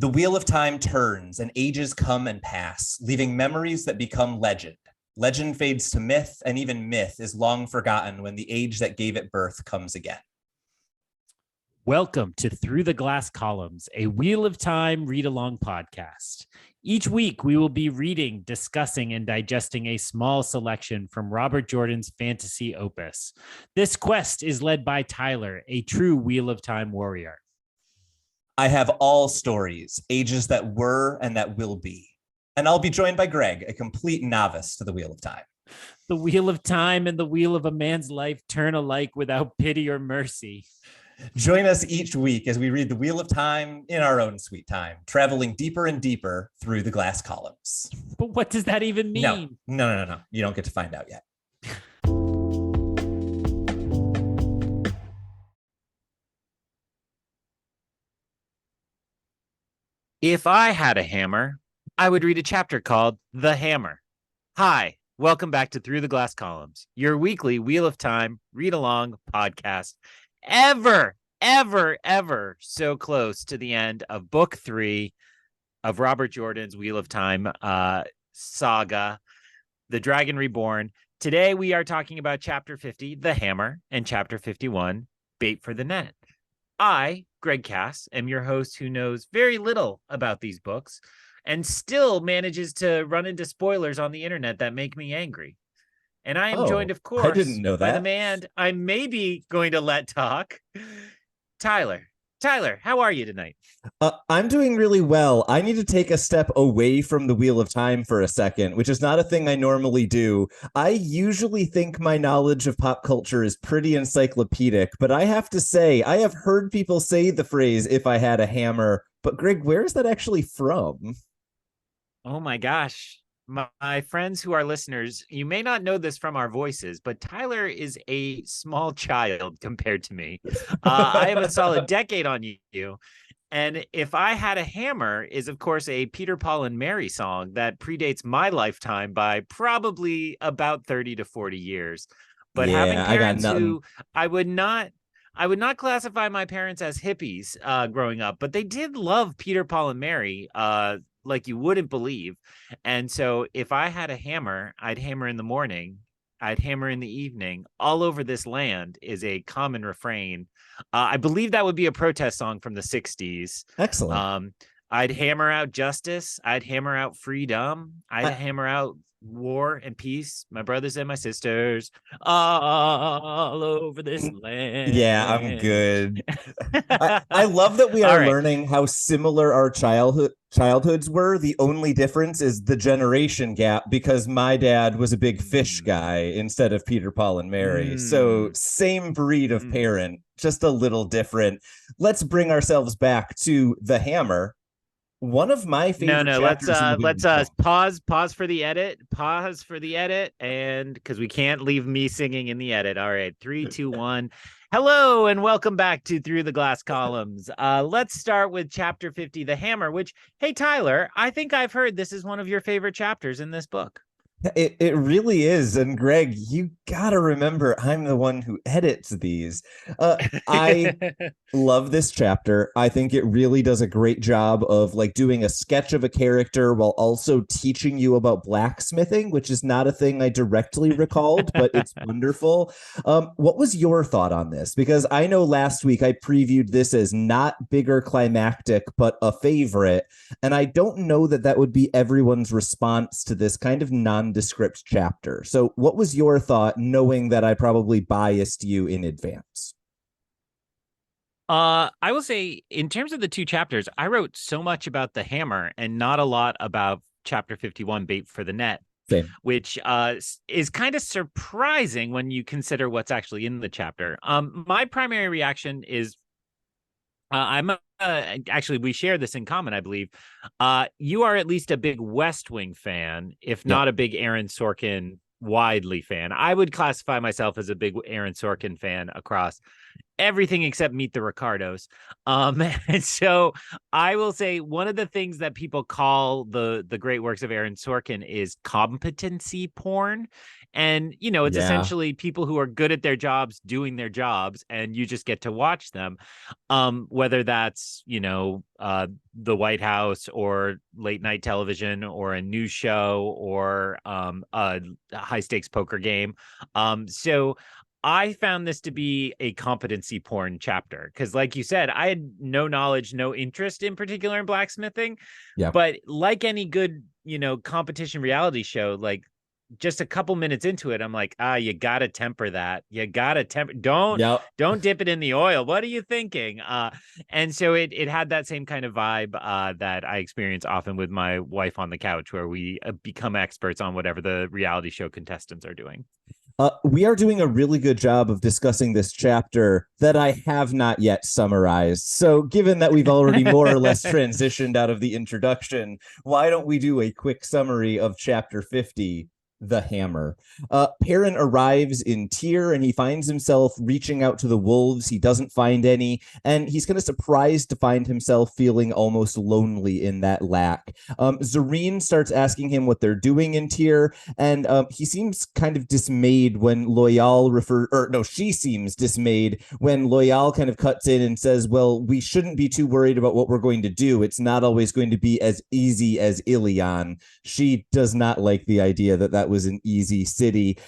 The wheel of time turns and ages come and pass, leaving memories that become legend. Legend fades to myth, and even myth is long forgotten when the age that gave it birth comes again. Welcome to Through the Glass Columns, a Wheel of Time read-along podcast. Each week, we will be reading, discussing, and digesting a small selection from Robert Jordan's fantasy opus. This quest is led by Tylor, a true Wheel of Time warrior. I have all stories, ages that were and that will be. And I'll be joined by Greg, a complete novice to the Wheel of Time. The Wheel of Time and the wheel of a man's life turn alike without pity or mercy. Join us each week as we read the Wheel of Time in our own sweet time, traveling deeper and deeper through the glass columns. But what does that even mean? No. You don't get to find out yet. If I had a hammer, I would read a chapter called The Hammer. Hi, welcome back to Through the Glass Columns, your weekly Wheel of Time read-along podcast. Ever so close to the end of book 3 of Robert Jordan's Wheel of Time saga, The Dragon Reborn. Today we are talking about chapter 50, The Hammer, and chapter 51, Bait for the Net. I, Greg Cass, am your host who knows very little about these books and still manages to run into spoilers on the internet that make me angry. And I am joined, of course, I didn't know that. By the man I may be going to let talk, Tylor. Tylor, how are you tonight? I'm doing really well. I need to take a step away from the Wheel of Time for a second, which is not a thing I normally do. I usually think my knowledge of pop culture is pretty encyclopedic, but I have to say, I have heard people say the phrase, if I had a hammer. But Greg, where is that actually from? Oh my gosh. My friends who are listeners, you may not know this from our voices, but Tylor is a small child compared to me. I am a solid decade on you. And If I Had a Hammer is, of course, a Peter, Paul, and Mary song that predates my lifetime by probably about 30 to 40 years. But having parents who I would not classify my parents as hippies growing up, but they did love Peter, Paul, and Mary like you wouldn't believe. And so if I had a hammer, I'd hammer in the morning, I'd hammer in the evening. All over this land is a common refrain. I believe that would be a protest song from the 60s. Excellent. I'd hammer out justice. I'd hammer out freedom. I'd hammer out war and peace, my brothers and my sisters, all over this land. Yeah, I'm good. I love that we are learning how similar our childhoods were. The only difference is the generation gap, because my dad was a big fish guy instead of Peter, Paul, and Mary. So same breed of parent, just a little different. Let's bring ourselves back to The Hammer. One of my favorite let's pause for the edit, and because we can't leave me singing in the edit. All right, 3, 2, 1. Hello and welcome back to Through the Glass Columns. Let's start with chapter 50, The Hammer, which, hey Tylor, I think I've heard this is one of your favorite chapters in this book. It really is. And Greg, you gotta remember, I'm the one who edits these. I love this chapter. I think it really does a great job of doing a sketch of a character while also teaching you about blacksmithing, which is not a thing I directly recalled, but it's wonderful. What was your thought on this? Because I know last week I previewed this as not bigger climactic, but a favorite. And I don't know that would be everyone's response to this kind of nondescript chapter. So what was your thought, knowing that I probably biased you in advance? I will say, in terms of the two chapters, I wrote so much about the hammer and not a lot about chapter 51, Bait for the Net. Same. Which is kind of surprising when you consider what's actually in the chapter. My primary reaction is actually, we share this in common, I believe. You are at least a big West Wing fan, if not a big Aaron Sorkin widely fan. I would classify myself as a big Aaron Sorkin fan across everything except Meet the Ricardos. And so I will say one of the things that people call the great works of Aaron Sorkin is competency porn. And, it's Yeah. essentially people who are good at their jobs doing their jobs, and you just get to watch them. Whether that's, the White House or late night television or a news show or a high stakes poker game. So I found this to be a competency porn chapter because, like you said, I had no knowledge, no interest in particular in blacksmithing. Yeah. But like any good, competition reality show, like just a couple minutes into it, I'm like, you gotta temper that. You gotta temper. Don't dip it in the oil. What are you thinking? And so it had that same kind of vibe that I experience often with my wife on the couch, where we become experts on whatever the reality show contestants are doing. We are doing a really good job of discussing this chapter that I have not yet summarized. So, given that we've already more or less transitioned out of the introduction, why don't we do a quick summary of chapter 50? The Hammer. Perrin arrives in Tyr and he finds himself reaching out to the wolves. He doesn't find any, and he's kind of surprised to find himself feeling almost lonely in that lack. Zareen starts asking him what they're doing in Tyr, and he seems kind of dismayed when she seems dismayed when Loyal kind of cuts in and says, well, we shouldn't be too worried about what we're going to do. It's not always going to be as easy as Ilion. She does not like the idea that was an easy city.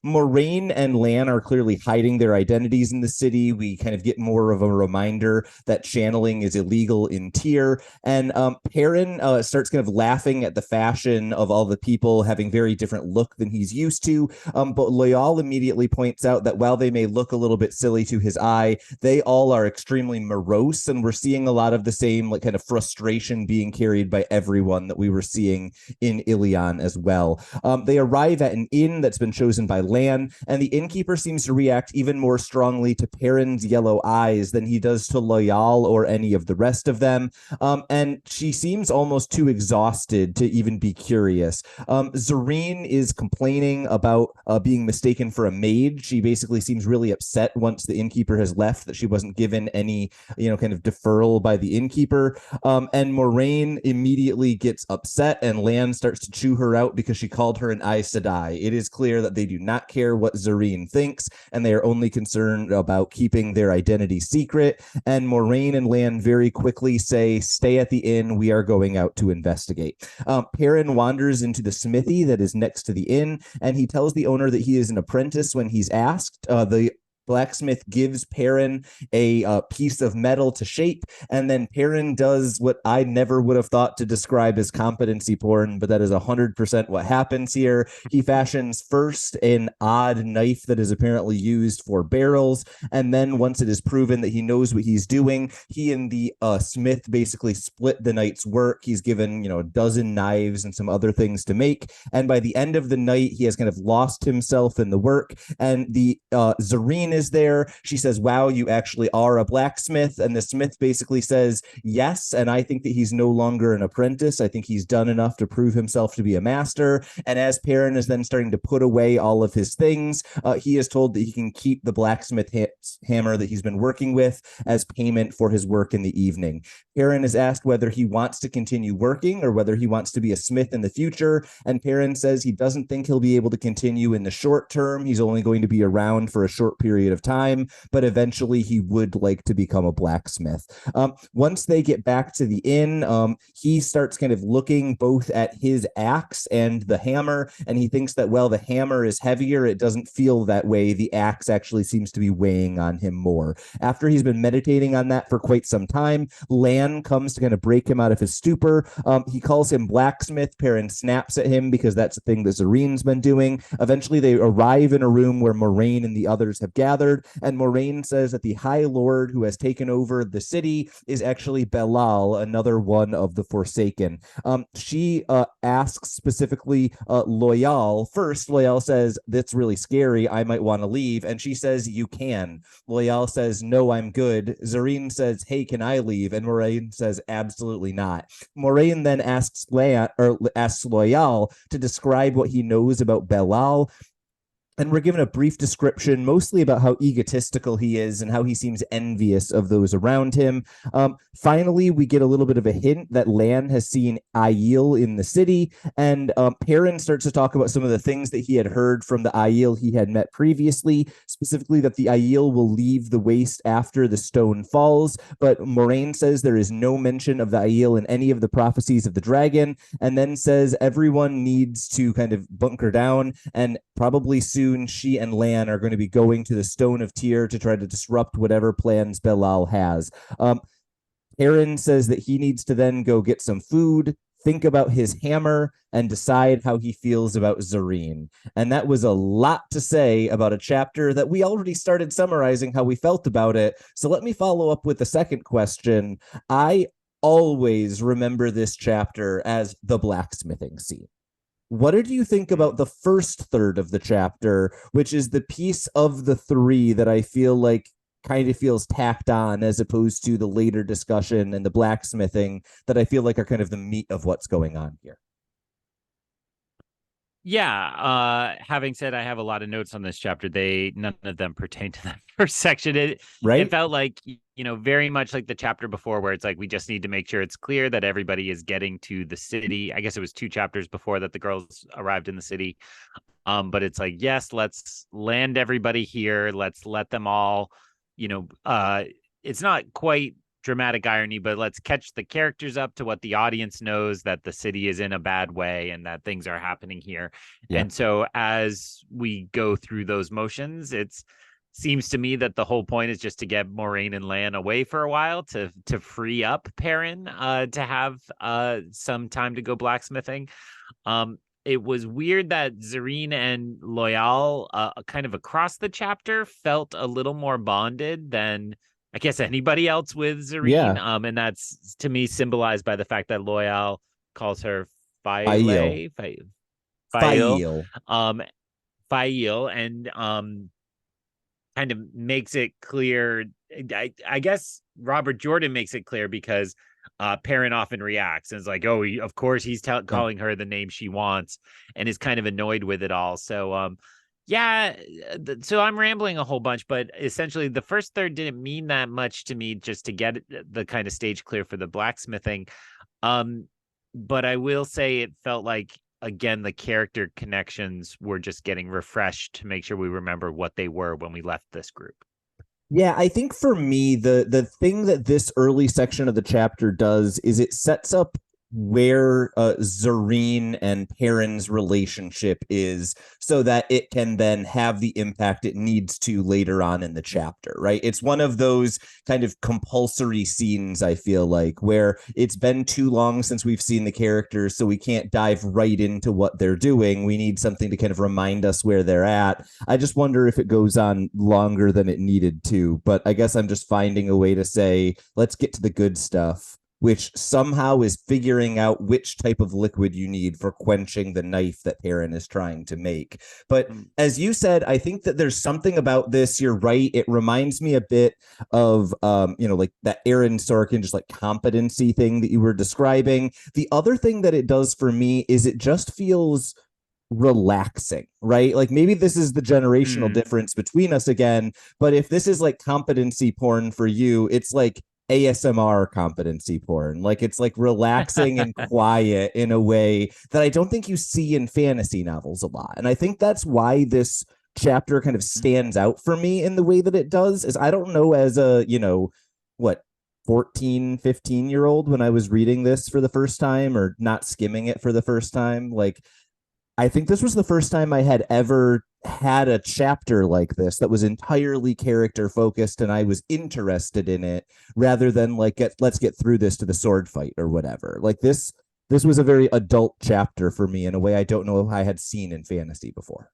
Moraine and Lan are clearly hiding their identities in the city. We kind of get more of a reminder that channeling is illegal in Tyr. And Perrin starts kind of laughing at the fashion of all the people having very different look than he's used to. But Loyal immediately points out that while they may look a little bit silly to his eye, they all are extremely morose. And we're seeing a lot of the same kind of frustration being carried by everyone that we were seeing in Ilion as well. They arrive at an inn that's been chosen by Lan, and the innkeeper seems to react even more strongly to Perrin's yellow eyes than he does to Loyal or any of the rest of them. And she seems almost too exhausted to even be curious. Zareen is complaining about being mistaken for a maid. She basically seems really upset once the innkeeper has left that she wasn't given any, kind of deferral by the innkeeper. And Moraine immediately gets upset, and Lan starts to chew her out because she called her an Aes Sedai. It is clear that they do not care what Zareen thinks, and they are only concerned about keeping their identity secret. And Moraine and Lan very quickly say, stay at the inn. We are going out to investigate. Perrin wanders into the smithy that is next to the inn, and he tells the owner that he is an apprentice when he's asked. The blacksmith gives Perrin a piece of metal to shape, and then Perrin does what I never would have thought to describe as competency porn, but that is 100% what happens here. He fashions first an odd knife that is apparently used for barrels, and then once it is proven that he knows what he's doing, he and the smith basically split the night's work. He's given, a dozen knives and some other things to make, and by the end of the night, he has kind of lost himself in the work, and the Zareen is there. She says, wow, you actually are a blacksmith. And the smith basically says, yes. And I think that he's no longer an apprentice. I think he's done enough to prove himself to be a master. And as Perrin is then starting to put away all of his things, he is told that he can keep the blacksmith hammer that he's been working with as payment for his work in the evening. Perrin is asked whether he wants to continue working or whether he wants to be a smith in the future. And Perrin says he doesn't think he'll be able to continue in the short term. He's only going to be around for a short period of time, but eventually he would like to become a blacksmith. Once they get back to the inn, he starts kind of looking both at his axe and the hammer, and he thinks that, well, the hammer is heavier. It doesn't feel that way. The axe actually seems to be weighing on him more. After he's been meditating on that for quite some time, Lan comes to kind of break him out of his stupor. He calls him blacksmith. Perrin snaps at him because that's the thing that Zareen's been doing. Eventually, they arrive in a room where Moraine and the others have gathered, and Moraine says that the High Lord who has taken over the city is actually Belal, another one of the Forsaken. She asks specifically Loyal. First, Loyal says, that's really scary. I might want to leave. And she says, you can. Loyal says, no, I'm good. Zareen says, hey, can I leave? And Moraine says, absolutely not. Moraine then asks Loyal to describe what he knows about Belal. and we're given a brief description mostly about how egotistical he is and how he seems envious of those around him. Finally, we get a little bit of a hint that Lan has seen Aiel in the city, and Perrin starts to talk about some of the things that he had heard from the Aiel he had met previously, specifically that the Aiel will leave the waste after the stone falls, but Moraine says there is no mention of the Aiel in any of the prophecies of the dragon, and then says everyone needs to kind of bunker down, and probably soon she and Lan are going to be going to the Stone of Tyr to try to disrupt whatever plans Belal has. Perrin says that he needs to then go get some food, think about his hammer, and decide how he feels about Zareen. And that was a lot to say about a chapter that we already started summarizing how we felt about it. So let me follow up with the second question. I always remember this chapter as the blacksmithing scene. What did you think about the first third of the chapter, which is the piece of the three that I feel like kind of feels tacked on as opposed to the later discussion and the blacksmithing that I feel like are kind of the meat of what's going on here? Yeah. Having said I have a lot of notes on this chapter, none of them pertain to that first section. It Right? felt like, very much like the chapter before, where it's like we just need to make sure it's clear that everybody is getting to the city. I guess it was 2 chapters before that the girls arrived in the city. But it's like, yes, let's land everybody here. Let's let them all, it's not quite dramatic irony, but let's catch the characters up to what the audience knows, that the city is in a bad way and that things are happening here. Yeah. And so as we go through those motions, it's seems to me that the whole point is just to get Moraine and Lan away for a while to free up Perrin to have some time to go blacksmithing. It was weird that Zareen and Loyal, kind of across the chapter, felt a little more bonded than I guess anybody else with Zareen. Yeah. And that's to me symbolized by the fact that Loyal calls her Aiel. Fail, Fail. um, Fail, and kind of makes it clear. I guess Robert Jordan makes it clear because Perrin often reacts and is like, "Oh, of course he's calling her the name she wants," and is kind of annoyed with it all. So, yeah. So I'm rambling a whole bunch, but essentially the first third didn't mean that much to me, just to get the kind of stage clear for the blacksmithing. But I will say it felt like, again, the character connections were just getting refreshed to make sure we remember what they were when we left this group. Yeah, I think for me, the thing that this early section of the chapter does is it sets up where Zareen and Perrin's relationship is so that it can then have the impact it needs to later on in the chapter, right? It's one of those kind of compulsory scenes, I feel like, where it's been too long since we've seen the characters, so we can't dive right into what they're doing. We need something to kind of remind us where they're at. I just wonder if it goes on longer than it needed to, but I guess I'm just finding a way to say, let's get to the good stuff, which somehow is figuring out which type of liquid you need for quenching the knife that Perrin is trying to make. But as you said, I think that there's something about this. You're right. It reminds me a bit of, like that Aaron Sorkin, just like competency thing that you were describing. The other thing that it does for me is it just feels relaxing, right? Like maybe this is the generational difference between us again, but if this is like competency porn for you, it's like ASMR competency porn. Like it's like relaxing and quiet in a way that I don't think you see in fantasy novels a lot. And I think that's why this chapter kind of stands out for me in the way that it does. Is I don't know, as a, 14, 15-year-old when I was reading this for the first time or not skimming it for the first time, like I think this was the first time I had ever had a chapter like this that was entirely character focused and I was interested in it rather than like let's get through this to the sword fight or whatever. Like this was a very adult chapter for me in a way I don't know if I had seen in fantasy before.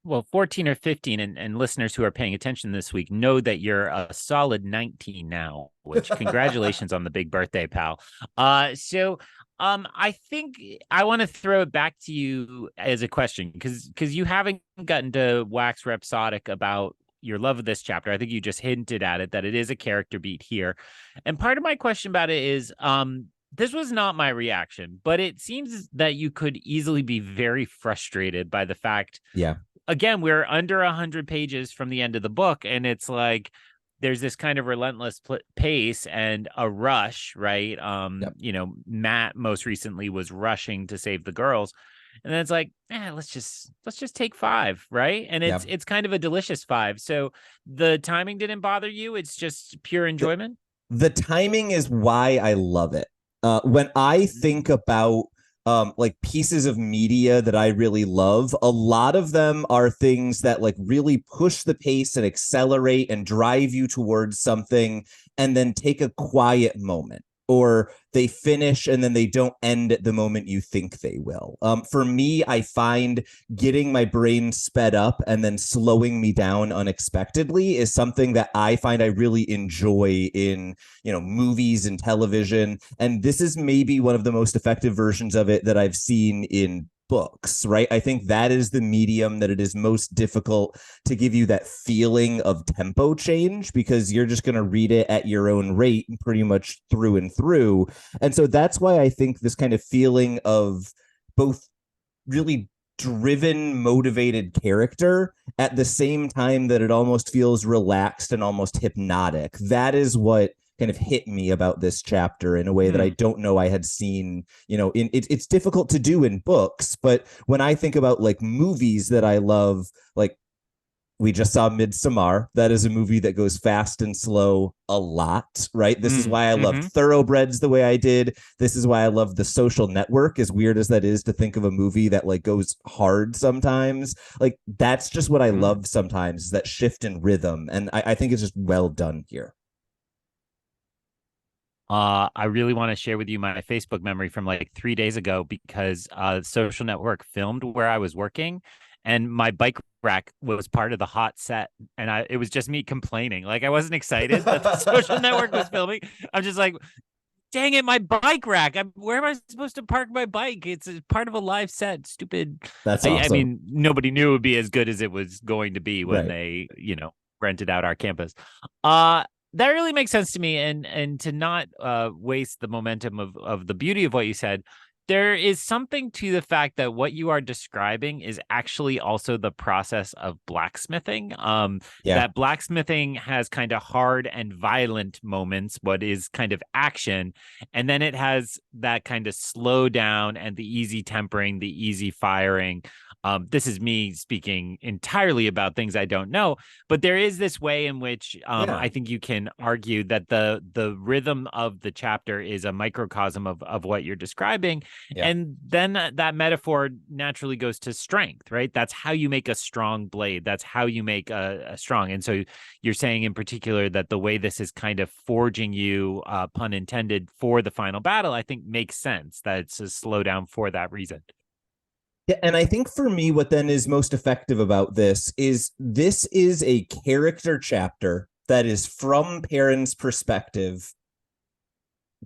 Well, 14 or 15 and listeners who are paying attention this week know that you're a solid 19 now, which congratulations on the big birthday, pal. So I think I want to throw it back to you as a question because you haven't gotten to wax rhapsodic about your love of this chapter. I think you just hinted at it, that it is a character beat here. And part of my question about it is, this was not my reaction, but it seems that you could easily be very frustrated by the fact, Yeah. again, we're under 100 pages from the end of the book, and it's like there's this kind of relentless pace and a rush, right? Yep. Matt most recently was rushing to save the girls, and then it's like, let's just take 5, right? And Yeah. it's kind of a delicious 5. So the timing didn't bother you. It's just pure enjoyment. The timing is why I love it. When I think about like pieces of media that I really love, a lot of them are things that like really push the pace and accelerate and drive you towards something, and then take a quiet moment, or they finish and then they don't end at the moment you think they will. For me, I find getting my brain sped up and then slowing me down unexpectedly is something that I find I really enjoy in, movies and television. And this is maybe one of the most effective versions of it that I've seen in books, right? I think that is the medium that it is most difficult to give you that feeling of tempo change, because you're just going to read it at your own rate pretty much through and through. And so that's why I think this kind of feeling of both really driven, motivated character at the same time that it almost feels relaxed and almost hypnotic, that is what kind of hit me about this chapter in a way that I don't know I had seen, it's difficult to do in books. But when I think about like movies that I love, like we just saw Midsommar. That is a movie that goes fast and slow a lot, right? This is why I loved Thoroughbreds the way I did. This is why I love The Social Network, as weird as that is to think of a movie that like goes hard sometimes. Like that's just what I love sometimes, is that shift in rhythm. And I think it's just well done here. I really want to share with you my Facebook memory from like 3 days ago, because Social Network filmed where I was working, and my bike rack was part of the hot set, and it was just me complaining. Like I wasn't excited that the Social Network was filming. I'm just like, dang it, my bike rack. Where am I supposed to park my bike? It's part of a live set. Stupid. That's awesome. I mean, nobody knew it would be as good as it was going to be when Right. they, rented out our campus. That really makes sense to me, and to not waste the momentum of the beauty of what you said. There is something to the fact that what you are describing is actually also the process of blacksmithing. That blacksmithing has kind of hard and violent moments, what is kind of action, and then it has that kind of slow down and the easy tempering, the easy firing. This is me speaking entirely about things I don't know, but there is this way in which I think you can argue that the rhythm of the chapter is a microcosm of what you're describing. Yeah. And then that metaphor naturally goes to strength, right? That's how you make a strong blade. That's how you make a strong. And so you're saying in particular that the way this is kind of forging you, pun intended, for the final battle, I think makes sense, that it's a slowdown for that reason. Yeah, and I think for me, what then is most effective about this is a character chapter that is from Perrin's perspective,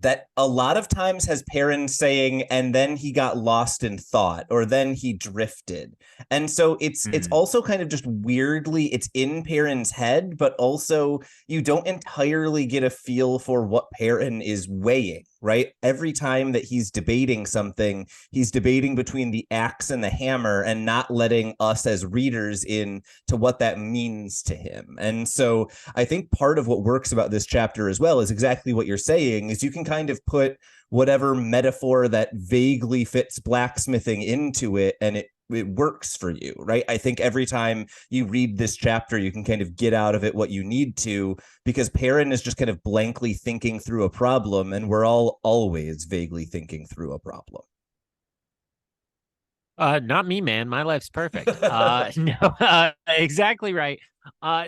that a lot of times has Perrin saying, and then he got lost in thought, or then he drifted. And so it's also kind of just weirdly, it's in Perrin's head, but also you don't entirely get a feel for what Perrin is weighing, right? Every time that he's debating something, he's debating between the axe and the hammer, and not letting us as readers in to what that means to him. And so I think part of what works about this chapter as well is exactly what you're saying, is you can kind of put whatever metaphor that vaguely fits blacksmithing into it, and it works for you, right? I think every time you read this chapter, you can kind of get out of it what you need to, because Perrin is just kind of blankly thinking through a problem, and we're all always vaguely thinking through a problem. Not me, man. My life's perfect. No, exactly right.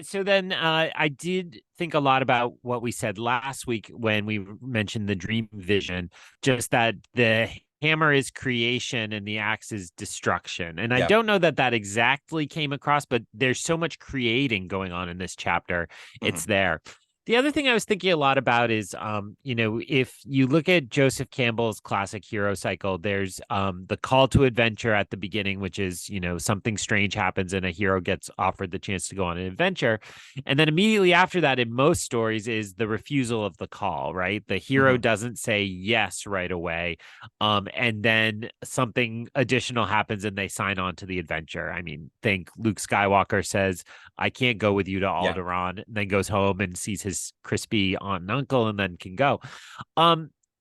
So then I did think a lot about what we said last week when we mentioned the dream vision, just that the hammer is creation and the axe is destruction. And I don't know that exactly came across, but there's so much creating going on in this chapter. It's there. The other thing I was thinking a lot about is, if you look at Joseph Campbell's classic hero cycle, there's the call to adventure at the beginning, which is, something strange happens and a hero gets offered the chance to go on an adventure. And then immediately after that, in most stories, is the refusal of the call, right? The hero Mhm. doesn't say yes right away. And then something additional happens and they sign on to the adventure. I mean, think Luke Skywalker says, I can't go with you to Yeah. Alderaan, and then goes home and sees his crispy aunt and uncle and then can go.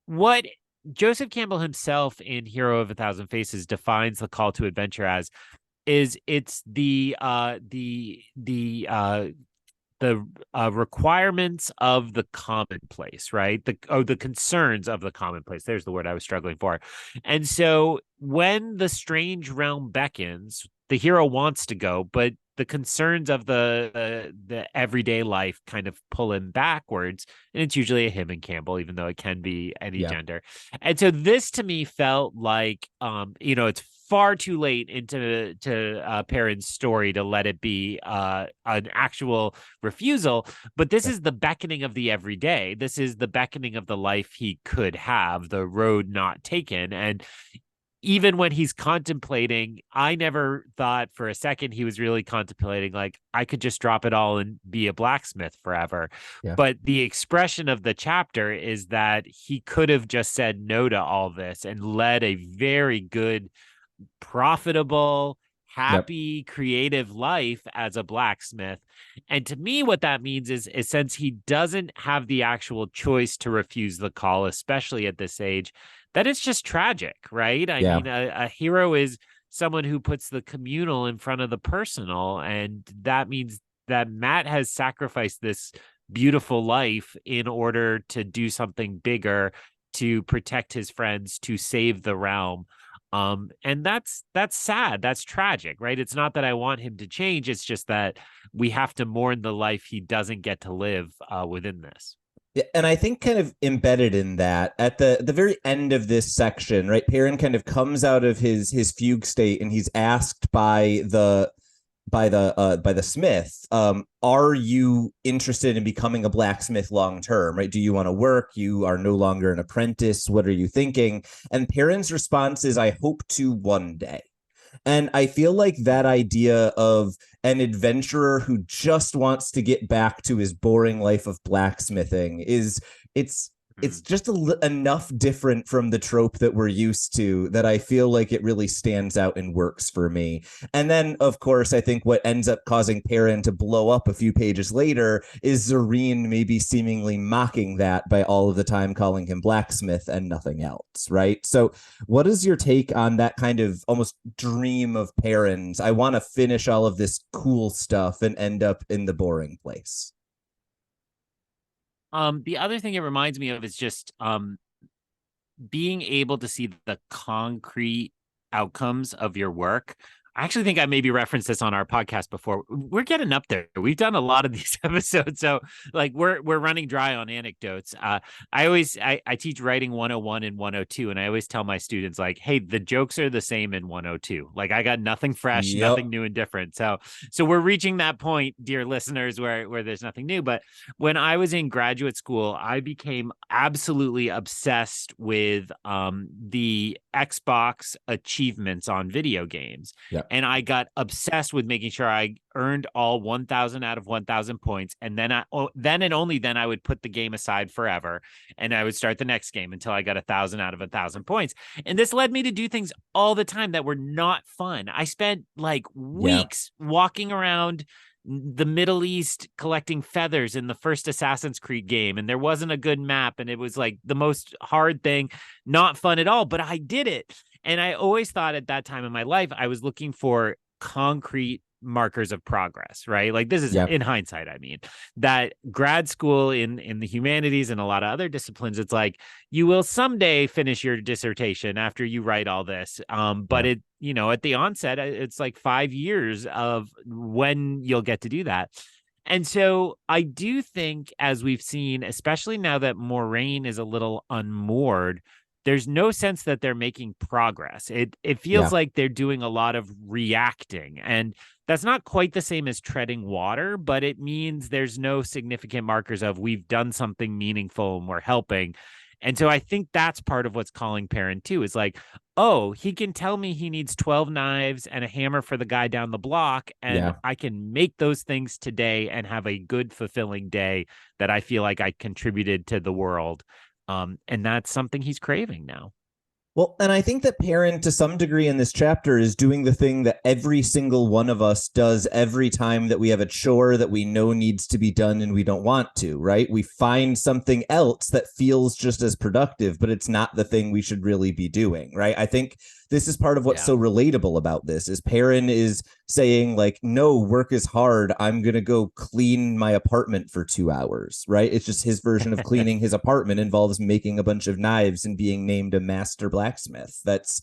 What Joseph Campbell himself in Hero of a Thousand Faces defines the call to adventure as is it's the requirements of the commonplace, right? The concerns of the commonplace. There's the word I was struggling for. And so when the strange realm beckons, the hero wants to go, but the concerns of the everyday life kind of pull him backwards. And it's usually a him and Campbell, even though it can be any Yeah. gender. And so this to me felt like it's far too late into Perrin's story to let it be an actual refusal, but this is the beckoning of the everyday. This is the beckoning of the life he could have, the road not taken. And even when he's contemplating, I never thought for a second he was really contemplating, like, I could just drop it all and be a blacksmith forever. Yeah. But the expression of the chapter is that he could have just said no to all this and led a very good, profitable, Yep. happy, creative life as a blacksmith. And to me, what that means is since he doesn't have the actual choice to refuse the call, especially at this age, that it's just tragic, right? I Yeah. mean, a hero is someone who puts the communal in front of the personal. And that means that Matt has sacrificed this beautiful life in order to do something bigger, to protect his friends, to save the realm. And that's sad. That's tragic, right? It's not that I want him to change. It's just that we have to mourn the life he doesn't get to live within this. Yeah, and I think kind of embedded in that at the very end of this section, right? Perrin kind of comes out of his fugue state and he's asked by the smith, are you interested in becoming a blacksmith long term, right? Do you want to work? You are no longer an apprentice. What are you thinking? And Perrin's response is, I hope to one day. And I feel like that idea of an adventurer who just wants to get back to his boring life of blacksmithing is it's just enough different from the trope that we're used to that I feel like it really stands out and works for me. And then, of course, I think what ends up causing Perrin to blow up a few pages later is Zareen maybe seemingly mocking that by all of the time calling him blacksmith and nothing else, right? So what is your take on that kind of almost dream of Perrin's? I want to finish all of this cool stuff and end up in the boring place. The other thing it reminds me of is just being able to see the concrete outcomes of your work. I actually think I maybe referenced this on our podcast before. We're getting up there. We've done a lot of these episodes, so like we're running dry on anecdotes. I teach writing 101 and 102, and I always tell my students, like, hey, the jokes are the same in 102. Like, I got nothing fresh, nothing new and different. So we're reaching that point, dear listeners, where there's nothing new. But when I was in graduate school, I became absolutely obsessed with the Xbox achievements on video games. Yeah. And I got obsessed with making sure I earned all 1,000 out of 1,000 points. And then then and only then I would put the game aside forever. And I would start the next game until I got 1,000 out of 1,000 points. And this led me to do things all the time that were not fun. I spent like weeks walking around the Middle East collecting feathers in the first Assassin's Creed game, and there wasn't a good map, and it was like the most hard thing, not fun at all, but I did it. And I always thought at that time in my life, I was looking for concrete markers of progress, right? Like this is in hindsight, I mean, that grad school in the humanities and a lot of other disciplines, it's like you will someday finish your dissertation after you write all this. But it, at the onset, it's like 5 years of when you'll get to do that. And so I do think, as we've seen, especially now that Moraine is a little unmoored, there's no sense that they're making progress. It feels Yeah. like they're doing a lot of reacting, and that's not quite the same as treading water, but it means there's no significant markers of we've done something meaningful and we're helping. And so I think that's part of what's calling Perrin too, is like, oh, he can tell me he needs 12 knives and a hammer for the guy down the block, and Yeah. I can make those things today and have a good, fulfilling day that I feel like I contributed to the world. And that's something he's craving now. Well, and I think that Perrin, to some degree in this chapter, is doing the thing that every single one of us does every time that we have a chore that we know needs to be done and we don't want to, right? We find something else that feels just as productive, but it's not the thing we should really be doing, right? I think this is part of what's so relatable about this is Perrin is saying like, no, work is hard. I'm going to go clean my apartment for 2 hours, right? It's just his version of cleaning his apartment involves making a bunch of knives and being named a master blacksmith. That's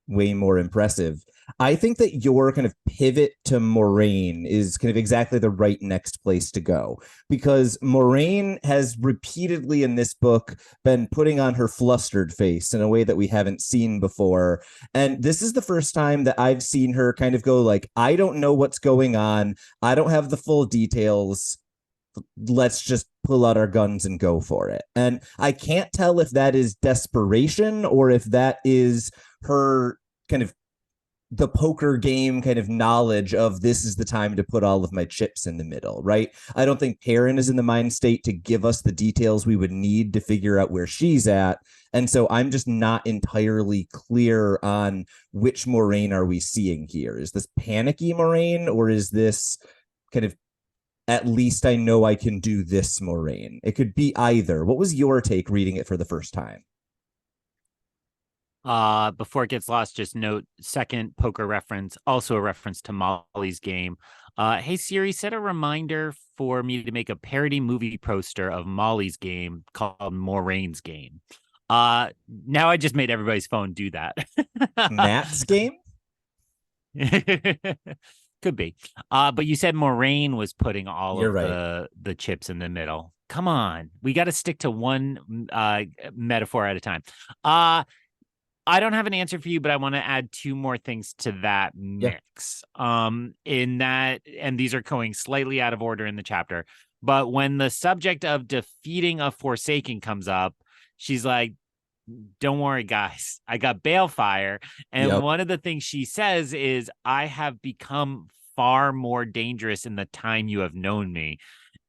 way more impressive. I think that your kind of pivot to Moraine is kind of exactly the right next place to go, because Moraine has repeatedly in this book been putting on her flustered face in a way that we haven't seen before. And this is the first time that I've seen her kind of go like, I don't know what's going on. I don't have the full details. Let's just pull out our guns and go for it. And I can't tell if that is desperation or if that is her kind of the poker game kind of knowledge of this is the time to put all of my chips in the middle, right? I don't think Perrin is in the mind state to give us the details we would need to figure out where she's at. And so I'm just not entirely clear on which Moraine are we seeing here. Is this panicky Moraine or is this kind of at least I know I can do this Moraine? It could be either. What was your take reading it for the first time? Before it gets lost, just note second poker reference, also a reference to Molly's game. Hey Siri, set a reminder for me to make a parody movie poster of Molly's game called Moraine's Game. Now I just made everybody's phone do that. Matt's game? Could be. But you said Moraine was putting all You're of right. the chips in the middle. Come on. We got to stick to one metaphor at a time. I don't have an answer for you, but I want to add two more things to that Yeah. mix. In that, and these are going slightly out of order in the chapter, but when the subject of defeating a Forsaken comes up, she's like, don't worry, guys, I got Balefire. And Yep. one of the things she says is, I have become far more dangerous in the time you have known me.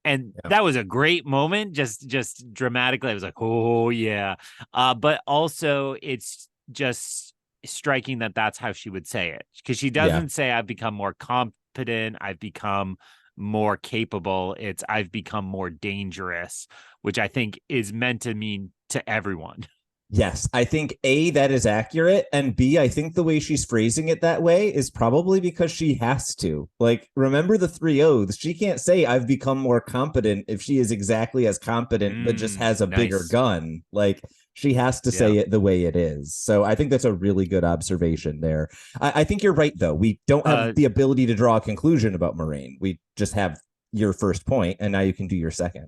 And Yep. that was a great moment, just dramatically. I was like, oh yeah. But also it's just striking that that's how she would say it, because she Yeah. doesn't say I've become more competent, I've become more capable. It's I've become more dangerous, which I think is meant to mean to everyone. Yes, I think A, that is accurate. And B, I think the way she's phrasing it that way is probably because she has to. Like, remember the three oaths. She can't say, I've become more competent if she is exactly as competent, but just has a bigger Nice. gun. Like, she has to say it the way it is. So I think that's a really good observation there. I think you're right, though. We don't have the ability to draw a conclusion about Moraine. We just have your first point, and now you can do your second.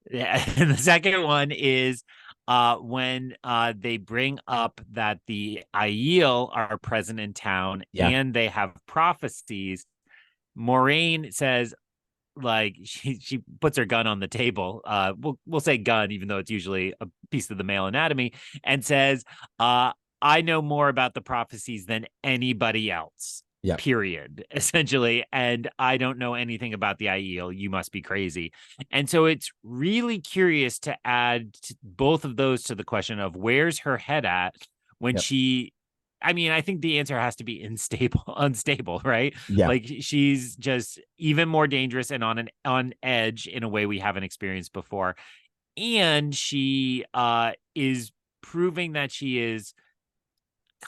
Yeah. And the second one is when they bring up that the Aiel are present in town and they have prophecies. Moraine says, like, she puts her gun on the table. We'll say gun, even though it's usually a piece of the male anatomy, and says, I know more about the prophecies than anybody else. Yep. Period, essentially. And I don't know anything about the Aiel. You must be crazy. And so it's really curious to add both of those to the question of where's her head at when she, I mean, I think the answer has to be unstable, right? Yeah. Like she's just even more dangerous and on edge in a way we haven't experienced before. And she is proving that she is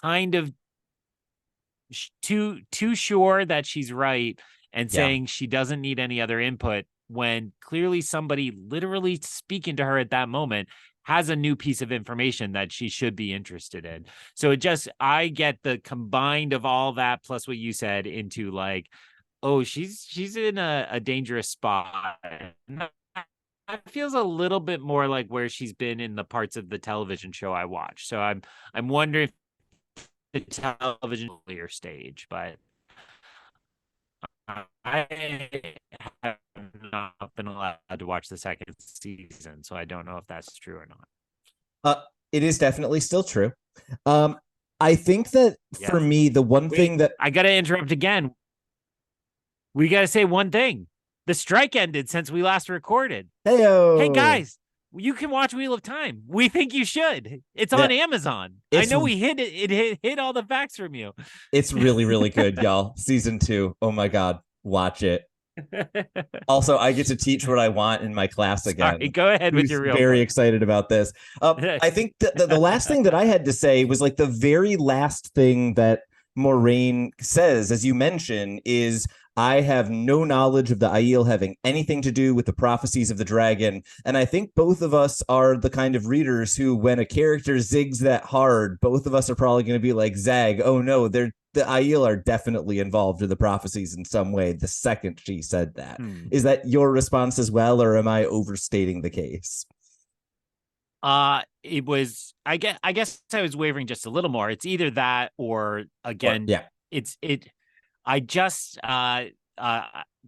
kind of too sure that she's right and saying she doesn't need any other input when clearly somebody literally speaking to her at that moment has a new piece of information that she should be interested in. So it just, I get the combined of all that plus what you said into like, oh, she's in a dangerous spot. feels a little bit more like where she's been in the parts of the television show I watch. So I'm wondering if the television earlier stage, but I have not been allowed to watch the second season, so I don't know if that's true or not. It is definitely still true. I think that for Yes. me, the one thing that I got to interrupt again. We got to say one thing. The strike ended since we last recorded. Hey, guys, you can watch Wheel of Time. We think you should. It's on Amazon. I know we hit it. It hit all the facts from you. It's really, really good, y'all. Season 2. Oh my God. Watch it. Also, I get to teach what I want in my class again. Sorry, go ahead with your real very point. excited about this. I think the last thing that I had to say was like the very last thing that Moraine says, as you mentioned, is I have no knowledge of the Aiel having anything to do with the prophecies of the dragon. And I think both of us are the kind of readers who, when a character zigs that hard, both of us are probably going to be like, Zag, oh no, the Aiel are definitely involved in the prophecies in some way the second she said that. Is that your response as well, or am I overstating the case? It was, I guess I was wavering just a little more. It's either that or again,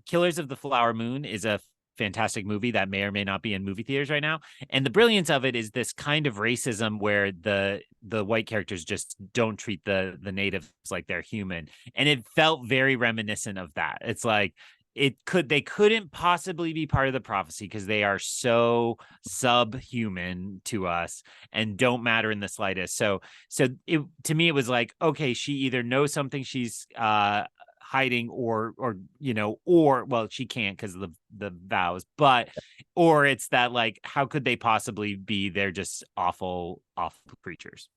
Killers of the Flower Moon is a fantastic movie that may or may not be in movie theaters right now. And the brilliance of it is this kind of racism where the white characters just don't treat the natives like they're human. And it felt very reminiscent of that. It's like, they couldn't possibly be part of the prophecy because they are so subhuman to us and don't matter in the slightest. So to me, it was like, okay, she either knows something she's hiding or well, she can't because of the vows, or it's that like, how could they possibly be? They're just awful creatures.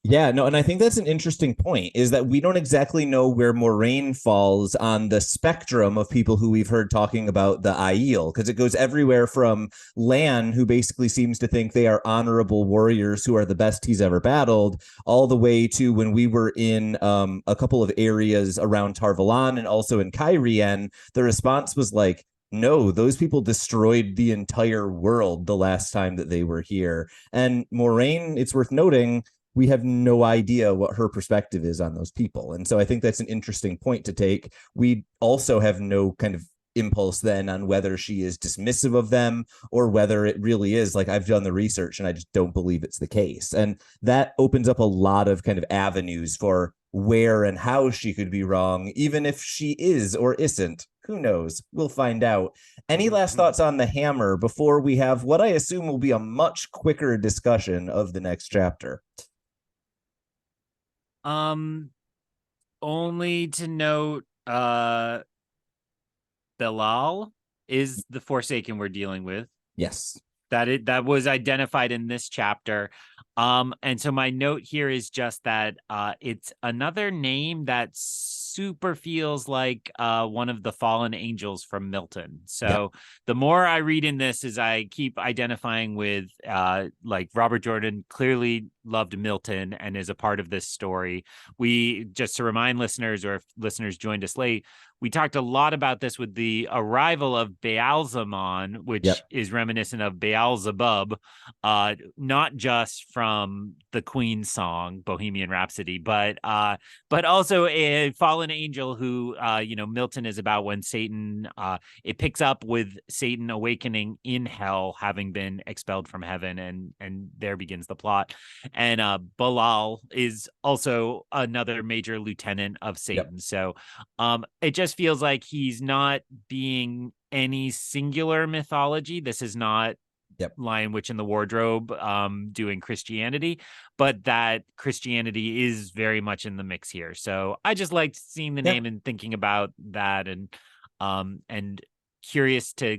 Yeah, no, and I think that's an interesting point, is that we don't exactly know where Moraine falls on the spectrum of people who we've heard talking about the Aiel, because it goes everywhere from Lan, who basically seems to think they are honorable warriors who are the best he's ever battled, all the way to when we were in a couple of areas around Tar Valon and also in Cairhien, the response was like, no, those people destroyed the entire world the last time that they were here. And Moraine, it's worth noting, we have no idea what her perspective is on those people. And so I think that's an interesting point to take. We also have no kind of impulse then on whether she is dismissive of them or whether it really is like, I've done the research and I just don't believe it's the case. And that opens up a lot of kind of avenues for where and how she could be wrong, even if she is or isn't. Who knows? We'll find out. Any last thoughts on the hammer before we have what I assume will be a much quicker discussion of the next chapter? Only to note, Belal is the Forsaken we're dealing with. Yes. That was identified in this chapter. And so my note here is just that it's another name that super feels like one of the fallen angels from Milton. So the more I read in this, is I keep identifying with like Robert Jordan clearly loved Milton and is a part of this story. We, just to remind listeners, or if listeners joined us late, we talked a lot about this with the arrival of Baalzamon, which is reminiscent of Beelzebub, not just from the Queen song Bohemian Rhapsody, but also a fallen angel who Milton is about when Satan. It picks up with Satan awakening in hell, having been expelled from heaven, and there begins the plot. And Balal is also another major lieutenant of Satan. So it just feels like he's not being any singular mythology. This is not Lion, Witch, and the Wardrobe doing Christianity, but that Christianity is very much in the mix here. So I just liked seeing the name and thinking about that, and curious to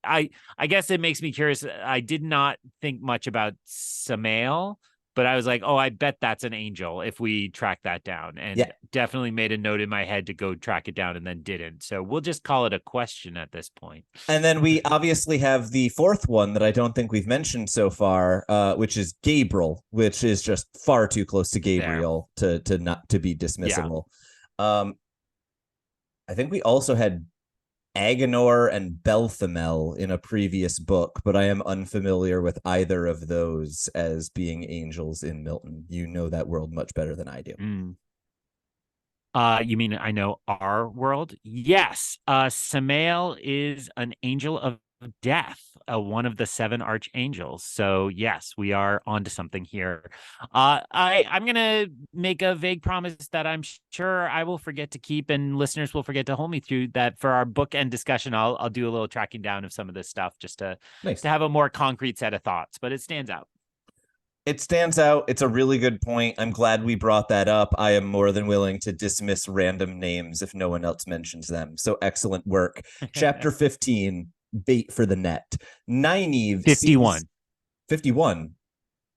I guess it makes me curious. I did not think much about Samael, but I was like, oh, I bet that's an angel if we track that down. And definitely made a note in my head to go track it down and then didn't. So we'll just call it a question at this point. And then we obviously have the fourth one that I don't think we've mentioned so far, which is Gabriel, which is just far too close to Gabriel to not to be dismissible. I think we also had Agenor and Belthamel in a previous book, but I am unfamiliar with either of those as being angels in Milton. You know that world much better than I do. You mean I know our world? Yes. Samael is an angel of death, one of the 7 archangels. So yes, we are onto something here. I'm gonna make a vague promise that I'm sure I will forget to keep, and listeners will forget to hold me through that. For our bookend discussion, I'll do a little tracking down of some of this stuff just to have a more concrete set of thoughts. But it stands out. It stands out. It's a really good point. I'm glad we brought that up. I am more than willing to dismiss random names if no one else mentions them. So excellent work. Chapter 15, Bait for the Net. Nynaeve 51. 51.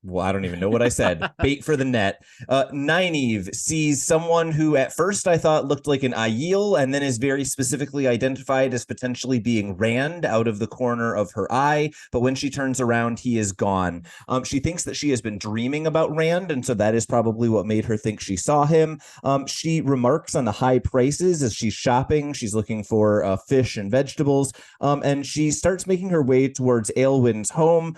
Well, I don't even know what I said. Bait for the net. Nynaeve sees someone who at first I thought looked like an Aiel and then is very specifically identified as potentially being Rand out of the corner of her eye. But when she turns around, he is gone. She thinks that she has been dreaming about Rand, and so that is probably what made her think she saw him. She remarks on the high prices as she's shopping. She's looking for fish and vegetables, and she starts making her way towards Aelwyn's home,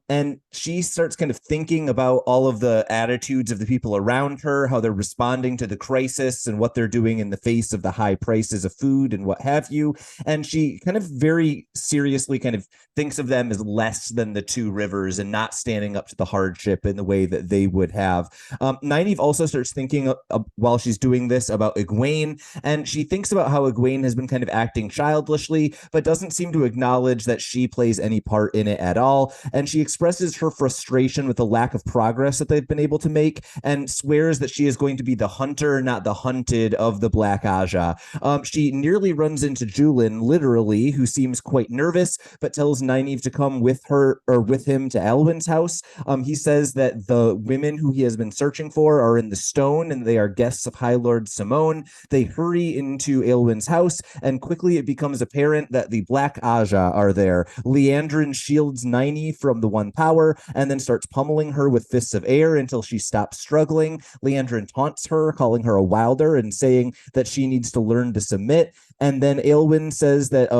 and she starts kind of thinking about all of the attitudes of the people around her, how they're responding to the crisis and what they're doing in the face of the high prices of food and what have you. And she kind of very seriously kind of thinks of them as less than the 2 rivers and not standing up to the hardship in the way that they would have. Nynaeve also starts thinking while she's doing this about Egwene, and she thinks about how Egwene has been kind of acting childishly, but doesn't seem to acknowledge that she plays any part in it at all. And she expresses her frustration with the lack of progress that they've been able to make, and swears that she is going to be the hunter, not the hunted, of the Black Aja. She nearly runs into Julin, literally, who seems quite nervous, but tells Nynaeve to come with her or with him to Aelwyn's house. He says that the women who he has been searching for are in the stone, and they are guests of High Lord Simone. They hurry into Aelwyn's house, and quickly it becomes apparent that the Black Aja are there. Liandrin shields Nynaeve from the One Power, and then starts pummeling her with fists of air until she stops struggling. Liandrin taunts her, calling her a wilder and saying that she needs to learn to submit. And then Aelwyn says that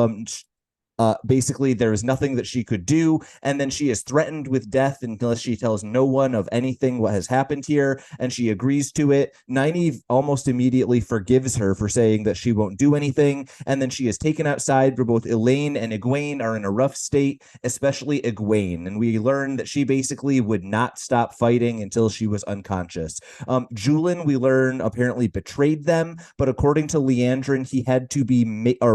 basically there is nothing that she could do, and then she is threatened with death unless she tells no one of anything what has happened here, and she agrees to it. Nynaeve almost immediately forgives her for saying that she won't do anything, and then she is taken outside where both Elaine and Egwene are in a rough state, especially Egwene, and we learn that she basically would not stop fighting until she was unconscious. Julin, we learn, apparently betrayed them, but according to Liandrin, he had to be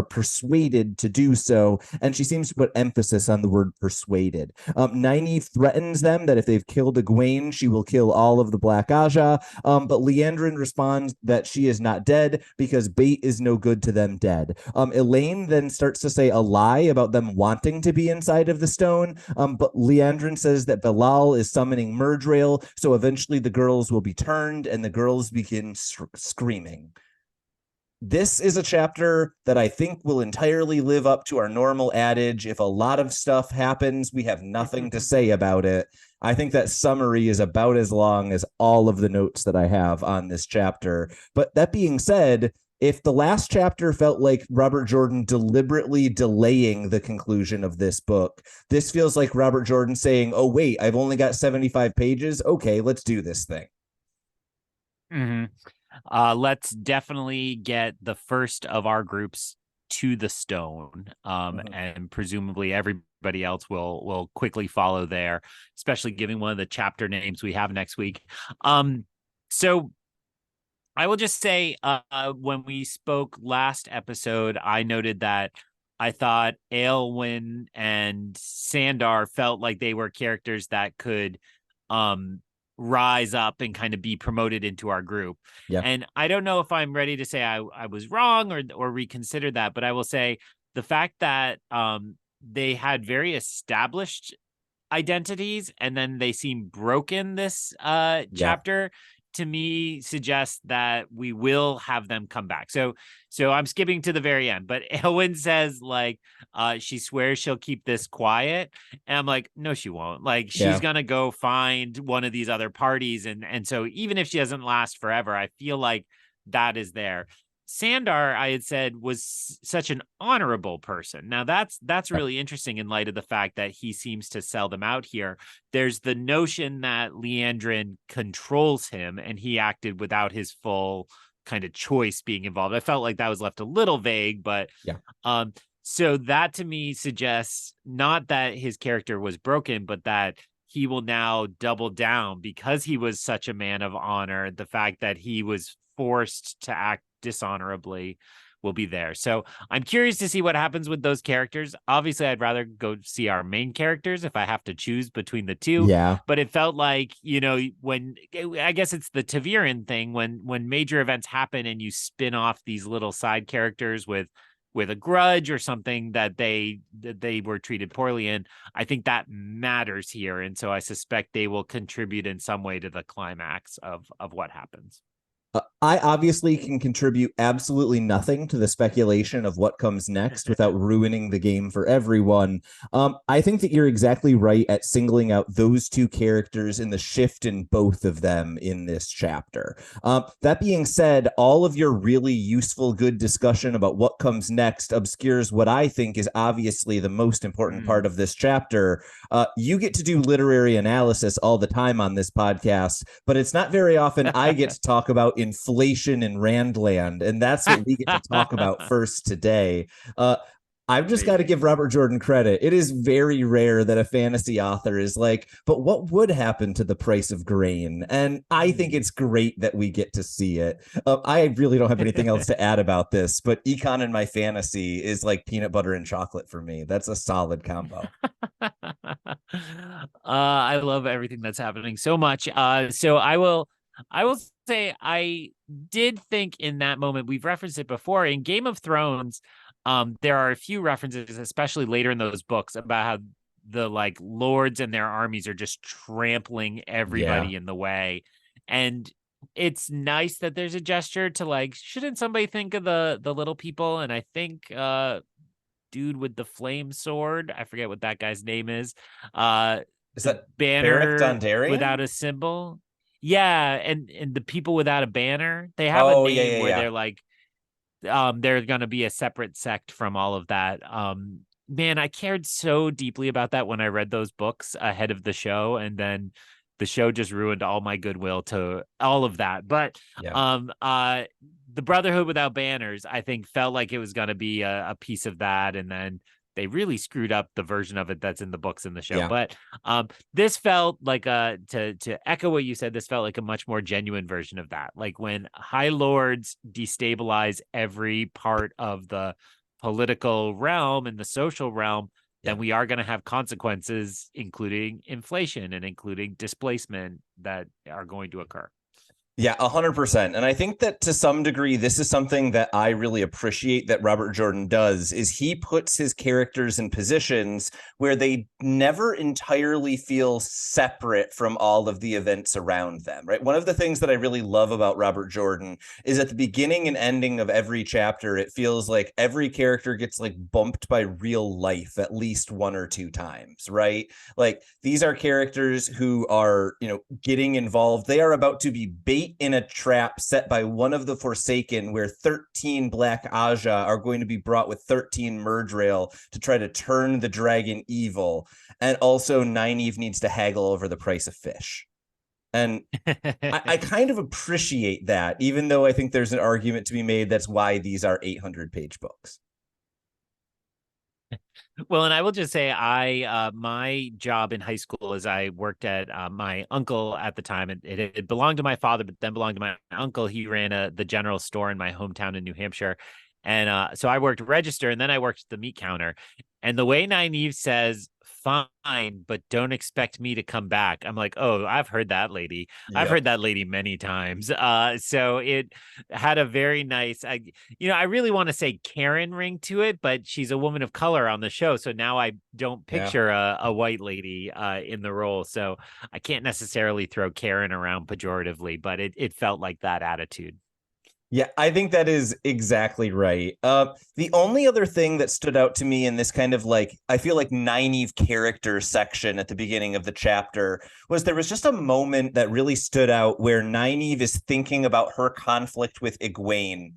persuaded to do so, and she seems to put emphasis on the word persuaded. Nynaeve threatens them that if they've killed Egwene, she will kill all of the Black Aja, but Liandrin responds that she is not dead because bait is no good to them dead. Elaine then starts to say a lie about them wanting to be inside of the stone, but Liandrin says that Belal is summoning Murdrail, so eventually the girls will be turned and the girls begin screaming. This is a chapter that I think will entirely live up to our normal adage. If a lot of stuff happens, we have nothing to say about it. I think that summary is about as long as all of the notes that I have on this chapter. But that being said, if the last chapter felt like Robert Jordan deliberately delaying the conclusion of this book, this feels like Robert Jordan saying, oh, wait, I've only got 75 pages. Okay, let's do this thing. Mm-hmm. Let's definitely get the first of our groups to the stone, and presumably everybody else will quickly follow there, especially given one of the chapter names we have next week. So I will just say, when we spoke last episode, I noted that I thought Aelwyn and Sandar felt like they were characters that could rise up and kind of be promoted into our group. Yeah. And I don't know if I'm ready to say I was wrong or reconsider that, but I will say the fact that they had very established identities and then they seem broken this chapter, to me suggests that we will have them come back. So I'm skipping to the very end, but Aelwyn says like she swears she'll keep this quiet, and I'm like, no, she won't. Like she's gonna go find one of these other parties, and so even if she doesn't last forever, I feel like that is there. Sandar, I had said, was such an honorable person. Now that's really interesting in light of the fact that he seems to sell them out here. There's the notion that Leandrin controls him and he acted without his full kind of choice being involved. I felt like that was left a little vague, but Yeah. So that to me suggests not that his character was broken, but that he will now double down because he was such a man of honor. The fact that he was forced to act dishonorably will be there. So I'm curious to see what happens with those characters. Obviously, I'd rather go see our main characters if I have to choose between the two. Yeah. But it felt like, when I guess it's the Taviran thing, when major events happen and you spin off these little side characters with a grudge or something that they were treated poorly in, I think that matters here. And so I suspect they will contribute in some way to the climax of what happens. I obviously can contribute absolutely nothing to the speculation of what comes next without ruining the game for everyone. I think that you're exactly right at singling out those two characters and the shift in both of them in this chapter. That being said, all of your really useful, good discussion about what comes next obscures what I think is obviously the most important part of this chapter. You get to do literary analysis all the time on this podcast, but it's not very often I get to talk about inflation in Randland, and that's what we get to talk about first today. I've just got to give Robert Jordan credit. It is very rare that a fantasy author is like, but what would happen to the price of grain? And I think it's great that we get to see it. I really don't have anything else to add about this, but econ in my fantasy is like peanut butter and chocolate for me. That's a solid combo. I love everything that's happening so much. So I will say I did think in that moment, we've referenced it before in Game of Thrones. There are a few references, especially later in those books, about how the like lords and their armies are just trampling everybody in the way. And it's nice that there's a gesture to like, shouldn't somebody think of the little people? And I think dude with the flame sword, I forget what that guy's name is. Is that banner Dondarrion? without a symbol? Yeah, and the people without a banner, they have a name where they're like, they're going to be a separate sect from all of that. Man, I cared so deeply about that when I read those books ahead of the show, and then the show just ruined all my goodwill to all of that. But the Brotherhood without banners, I think, felt like it was going to be a piece of that, and then they really screwed up the version of it that's in the books in the show. But this felt like to echo what you said, this felt like a much more genuine version of that. Like when High Lords destabilize every part of the political realm and the social realm, then we are going to have consequences, including inflation and including displacement that are going to occur. Yeah, 100%. And I think that to some degree, this is something that I really appreciate that Robert Jordan does, is he puts his characters in positions where they never entirely feel separate from all of the events around them, right? One of the things that I really love about Robert Jordan is at the beginning and ending of every chapter, it feels like every character gets like bumped by real life at least one or two times, right? Like these are characters who are, getting involved. They are about to be bait in a trap set by one of the Forsaken, where 13 Black Aja are going to be brought with 13 Murdrail to try to turn the dragon evil. And also Nynaeve needs to haggle over the price of fish. And I kind of appreciate that, even though I think there's an argument to be made that's why these are 800-page books. Well, and I will just say, my job in high school is I worked at my uncle at the time. It belonged to my father, but then belonged to my uncle. He ran the general store in my hometown in New Hampshire. And so I worked register, and then I worked the meat counter. And the way Nynaeve says, fine, but don't expect me to come back, I'm like, oh, I've heard that lady. I've heard that lady many times. So it had a very nice, I really want to say Karen ring to it, but she's a woman of color on the show. So now I don't picture a white lady in the role. So I can't necessarily throw Karen around pejoratively, but it felt like that attitude. Yeah, I think that is exactly right. The only other thing that stood out to me in this kind of like, I feel like Nynaeve character section at the beginning of the chapter was there was just a moment that really stood out where Nynaeve is thinking about her conflict with Egwene.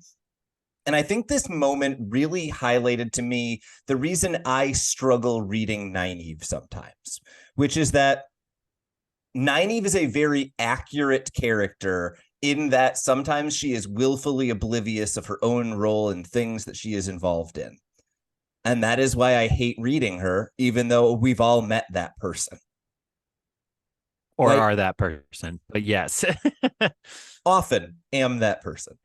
And I think this moment really highlighted to me the reason I struggle reading Nynaeve sometimes, which is that Nynaeve is a very accurate character in that sometimes she is willfully oblivious of her own role in things that she is involved in. And that is why I hate reading her, even though we've all met that person. Or are that person, but yes. Often am that person.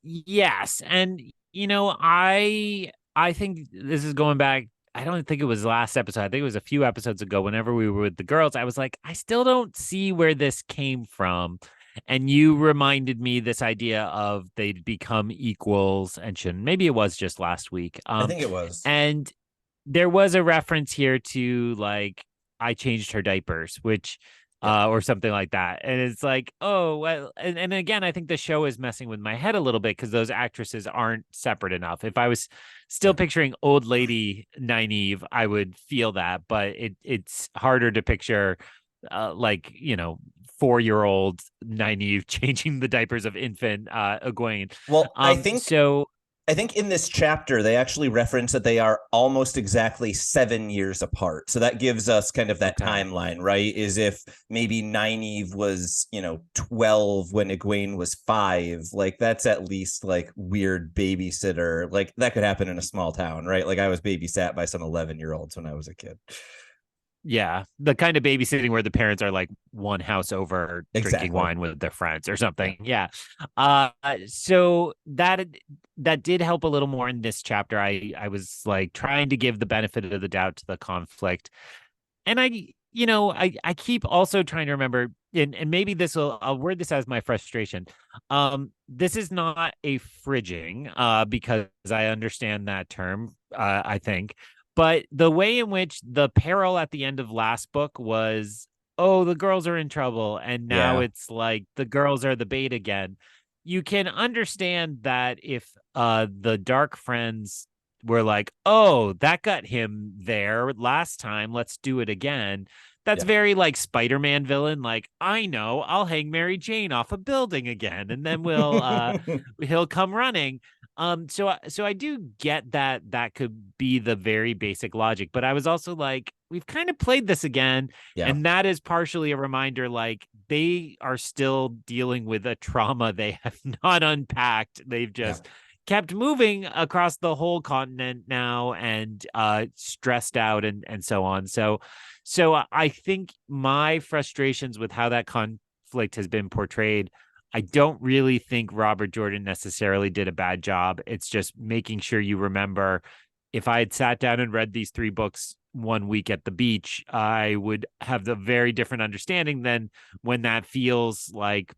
Yes. And I think this is going back. I don't think it was last episode. I think it was a few episodes ago. Whenever we were with the girls, I was like, I still don't see where this came from. And you reminded me this idea of they'd become equals and shouldn't. Maybe it was just last week. I think it was. And there was a reference here to like, I changed her diapers, which or something like that. And it's like, oh, well, and again, I think the show is messing with my head a little bit because those actresses aren't separate enough. If I was still picturing old lady Nynaeve, I would feel that, but it's harder to picture like, 4-year-old Nynaeve changing the diapers of infant Egwene. Well, I think in this chapter, they actually reference that they are almost exactly 7 years apart. So that gives us kind of that timeline, right? Is if maybe Nynaeve was, 12 when Egwene was 5, like that's at least like weird babysitter. Like that could happen in a small town, right? Like I was babysat by some 11-year-olds when I was a kid. Yeah, the kind of babysitting where the parents are like one house over drinking wine with their friends or something. Yeah. So that did help a little more in this chapter. I was like trying to give the benefit of the doubt to the conflict. And I keep also trying to remember, and maybe I'll word this as my frustration. This is not a fridging, because I understand that term, I think. But the way in which the peril at the end of last book was, oh, the girls are in trouble. And now it's like the girls are the bait again. You can understand that if the dark friends were like, oh, that got him there last time, let's do it again. That's very like Spider-Man villain. Like, I know, I'll hang Mary Jane off a building again, and then he'll come running. So I do get that could be the very basic logic, but I was also like, we've kind of played this again, and that is partially a reminder, like they are still dealing with a trauma they have not unpacked. They've just kept moving across the whole continent now and stressed out and so on. So I think my frustrations with how that conflict has been portrayed, I don't really think Robert Jordan necessarily did a bad job. It's just making sure you remember, if I had sat down and read these 3 books one week at the beach, I would have the very different understanding than when that feels like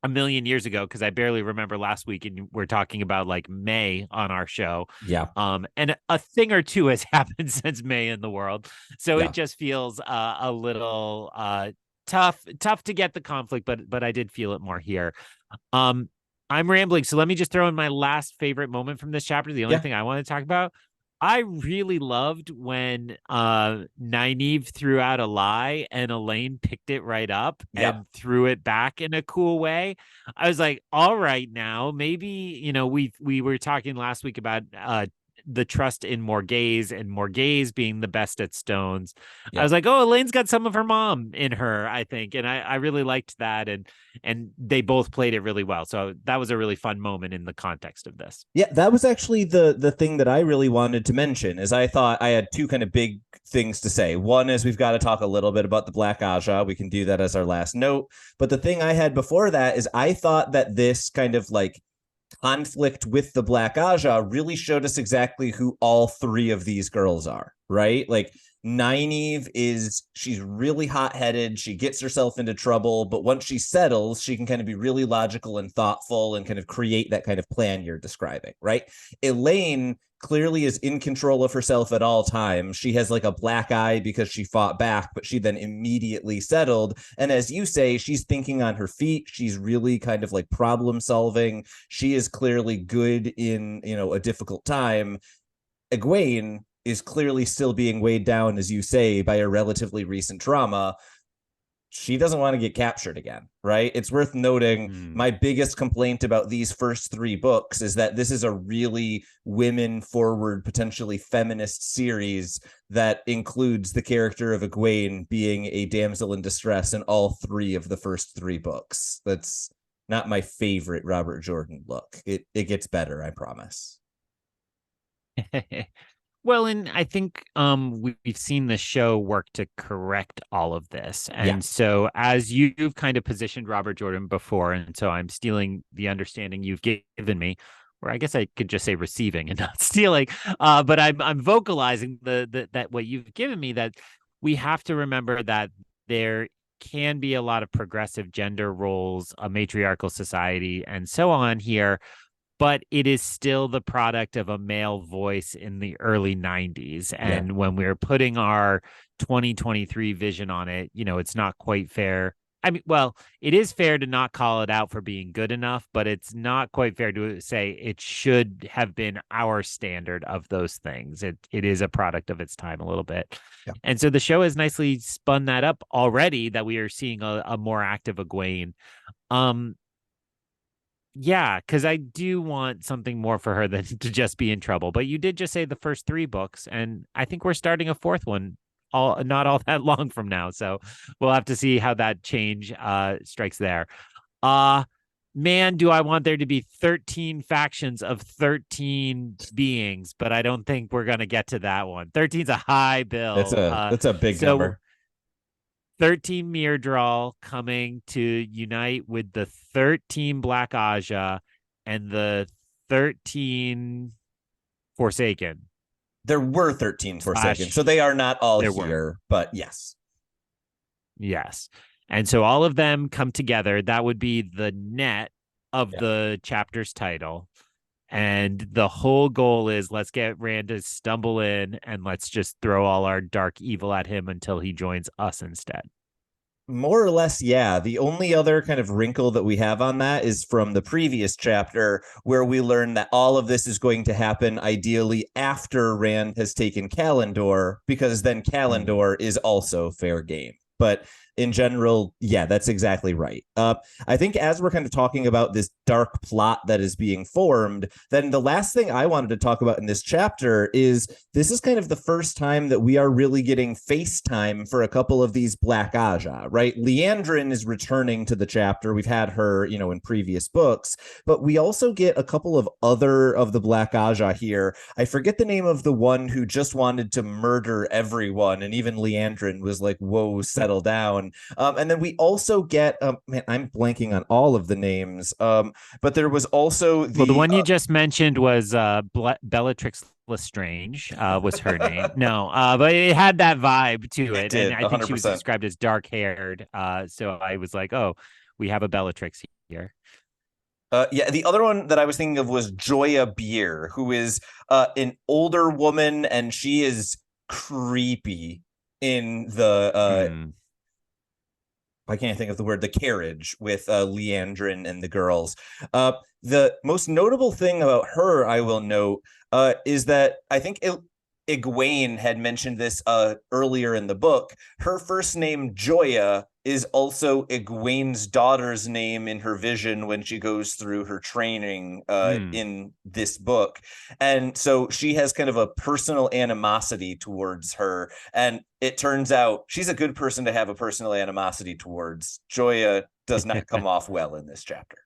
a million years ago, because I barely remember last week, and we're talking about like May on our show. And a thing or two has happened since May in the world. So it just feels a little tough to get the conflict, but I did feel it more here. I'm rambling, so let me just throw in my last favorite moment from this chapter. The only thing I want to talk about, I really loved when Nynaeve threw out a lie and Elaine picked it right up and threw it back in a cool way. I was like, all right, now maybe, we were talking last week about the trust in Morghese and Morghese being the best at stones. I was like, oh, Elaine's got some of her mom in her, I think. And I really liked that. And they both played it really well. So that was a really fun moment in the context of this. Yeah, that was actually the thing that I really wanted to mention, is I thought I had 2 kind of big things to say. One is we've got to talk a little bit about the Black Aja. We can do that as our last note. But the thing I had before that is I thought that this kind of like conflict with the Black Aja really showed us exactly who all 3 of these girls are, right? Like Nynaeve she's really hot-headed. She gets herself into trouble, but once she settles, she can kind of be really logical and thoughtful and kind of create that kind of plan you're describing, right? Elaine clearly is in control of herself at all times. She has like a black eye because she fought back, but she then immediately settled. And as you say, she's thinking on her feet. She's really kind of like problem solving. She is clearly good in, a difficult time. Egwene is clearly still being weighed down, as you say, by a relatively recent trauma. she doesn't want to get captured again, right? It's worth noting my biggest complaint about these first 3 books is that this is a really women forward, potentially feminist series that includes the character of Egwene being a damsel in distress in all 3 of the first 3 books. That's not my favorite Robert Jordan look. It gets better, I promise. Well, and I think we've seen the show work to correct all of this. And so as you've kind of positioned Robert Jordan before, and so I'm stealing the understanding you've given me, or I guess I could just say receiving and not stealing, but I'm vocalizing that what you've given me, that we have to remember that there can be a lot of progressive gender roles, a matriarchal society, and so on here, but it is still the product of a male voice in the early 90s. And when we're putting our 2023 vision on it, it's not quite fair. I mean, well, it is fair to not call it out for being good enough, but it's not quite fair to say it should have been our standard of those things. It is a product of its time a little bit. Yeah. And so the show has nicely spun that up already, that we are seeing a more active Egwene. Yeah, because I do want something more for her than to just be in trouble. But you did just say the first 3 books, and I think we're starting a 4th one not all that long from now. So we'll have to see how that change strikes there. Man, do I want there to be 13 factions of 13 beings, but I don't think we're gonna get to that one. 13's a high bill. That's a big number. 13 Myrddraal coming to unite with the 13 Black Aja and the 13 Forsaken. There were 13 Forsaken, so they are not all here, but yes. Yes. And so all of them come together. That would be the net of the chapter's title. And the whole goal is, let's get Rand to stumble in and let's just throw all our dark evil at him until he joins us instead. More or less, yeah. The only other kind of wrinkle that we have on that is from the previous chapter, where we learn that all of this is going to happen ideally after Rand has taken Kalendor, because then Kalendor is also fair game. But in general, yeah, that's exactly right. I think as we're kind of talking about this dark plot that is being formed, then the last thing I wanted to talk about in this chapter is this is kind of the first time that we are really getting face time for a couple of these Black Aja, right? Liandrin is returning to the chapter. We've had her, in previous books, but we also get a couple of other of the Black Aja here. I forget the name of the one who just wanted to murder everyone, and even Liandrin was like, whoa, settle down. And then we also get, man, I'm blanking on all of the names, but there was also the one you just mentioned was Bellatrix Lestrange was her name. No, but it had that vibe to it. Did, and I think 100%. She was described as dark-haired. So I was like, oh, we have a Bellatrix here. The other one that I was thinking of was Joya Beer, who is an older woman, and she is creepy in the I can't think of the word, the carriage with Liandrin and the girls. The most notable thing about her, I will note, is that I think Egwene had mentioned this earlier in the book. Her first name, Joya, is also Egwene's daughter's name in her vision when she goes through her training in this book. And so she has kind of a personal animosity towards her. And it turns out she's a good person to have a personal animosity towards. Joya does not come off well in this chapter.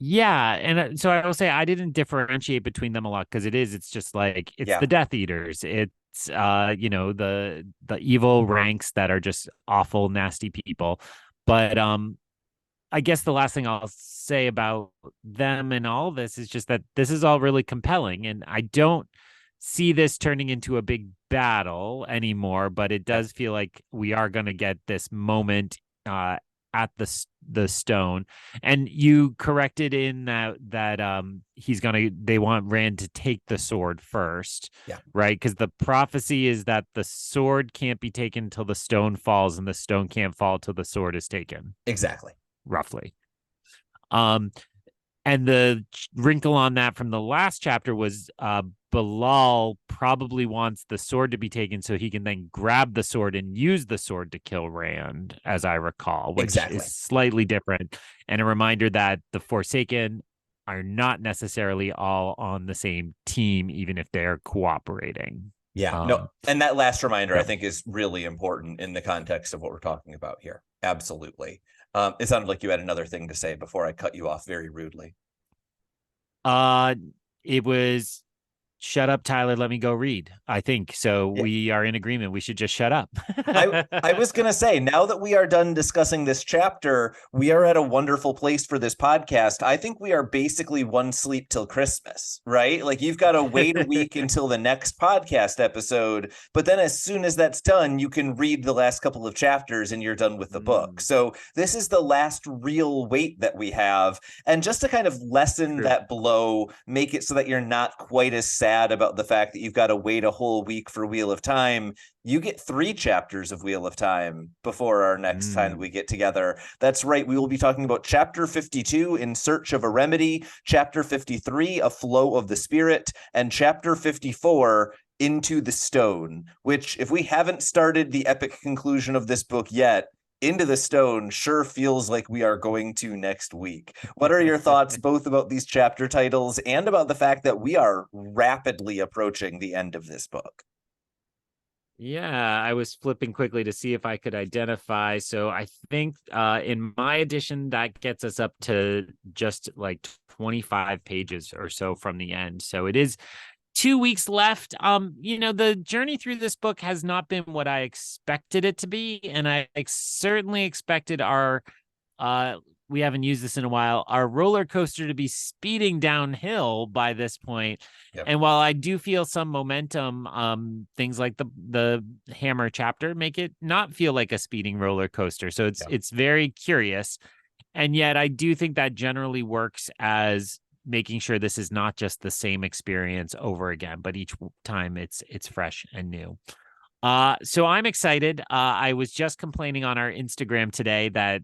Yeah, and so I will say I didn't differentiate between them a lot, because it's just like the Death Eaters. It's the evil ranks that are just awful, nasty people. But I guess the last thing I'll say about them and all this is just that this is all really compelling, and I don't see this turning into a big battle anymore, but it does feel like we are going to get this moment at the stone. And you corrected in that they want Rand to take the sword first, right? Because the prophecy is that the sword can't be taken until the stone falls, and the stone can't fall till the sword is taken. Exactly. Roughly. And the wrinkle on that from the last chapter was Bilal probably wants the sword to be taken so he can then grab the sword and use the sword to kill Rand, as I recall, which Exactly. is slightly different. And a reminder that the Forsaken are not necessarily all on the same team, even if they're cooperating. Yeah, no, and that last reminder yeah. I think is really important in the context of what we're talking about here. Absolutely. It sounded like you had another thing to say before I cut you off very rudely. It was shut up, Tylor. Let me go read. I think so. Yeah. We are in agreement. We should just shut up. I was going to say, now that we are done discussing this chapter, we are at a wonderful place for this podcast. I think we are basically one sleep till Christmas, right? Like you've got to wait a week until the next podcast episode. But then as soon as that's done, you can read the last couple of chapters and you're done with the book. So this is the last real wait that we have. And just to kind of lessen that blow, make it so that you're not quite as sad about the fact that you've got to wait a whole week for Wheel of Time, you get 3 chapters of Wheel of Time before our next time that we get together. That's right. We will be talking about chapter 52, In Search of a Remedy, chapter 53, A Flow of the Spirit, and chapter 54, Into the Stone, which, if we haven't started the epic conclusion of this book yet, Into the Stone sure feels like we are going to next week. What are your thoughts both about these chapter titles and about the fact that we are rapidly approaching the end of this book? Yeah, I was flipping quickly to see if I could identify. So I think in my edition, that gets us up to just like 25 pages or so from the end. So it is 2 weeks left. The journey through this book has not been what I expected it to be. And I certainly expected our we haven't used this in a while, our roller coaster to be speeding downhill by this point. Yep. And while I do feel some momentum, things like the Hammer chapter make it not feel like a speeding roller coaster. So it's very curious. And yet I do think that generally works as making sure this is not just the same experience over again, but each time it's fresh and new. So I'm excited. I was just complaining on our Instagram today that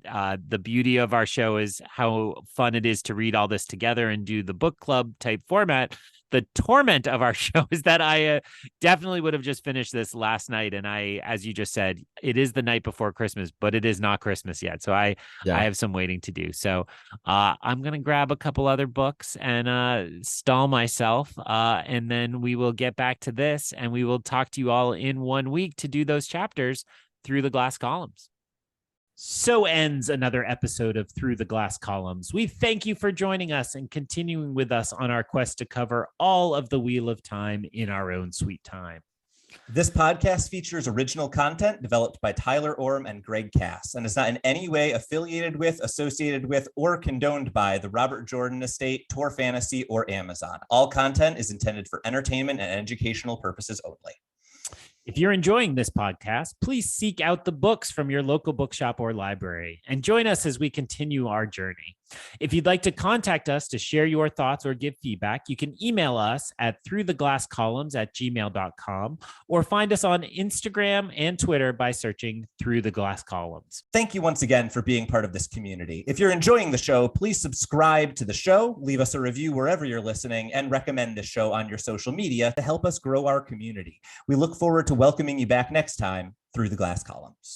the beauty of our show is how fun it is to read all this together and do the book club type format. The torment of our show is that I definitely would have just finished this last night. And as you just said, it is the night before Christmas, but it is not Christmas yet. So I have some waiting to do. So I'm going to grab a couple other books and stall myself. And then we will get back to this and we will talk to you all in 1 week to do those chapters through the glass columns. So ends another episode of Through the Glass Columns. We thank you for joining us and continuing with us on our quest to cover all of the Wheel of Time in our own sweet time. This podcast features original content developed by Tylor Orm and Greg Cass and is not in any way affiliated with, associated with, or condoned by the Robert Jordan Estate, Tor Fantasy, or Amazon. All content is intended for entertainment and educational purposes only. If you're enjoying this podcast, please seek out the books from your local bookshop or library and join us as we continue our journey. If you'd like to contact us to share your thoughts or give feedback, you can email us at throughtheglasscolumns@gmail.com or find us on Instagram and Twitter by searching Through the Glass Columns. Thank you once again for being part of this community. If you're enjoying the show, please subscribe to the show, leave us a review wherever you're listening, and recommend this show on your social media to help us grow our community. We look forward to welcoming you back next time through the Glass Columns.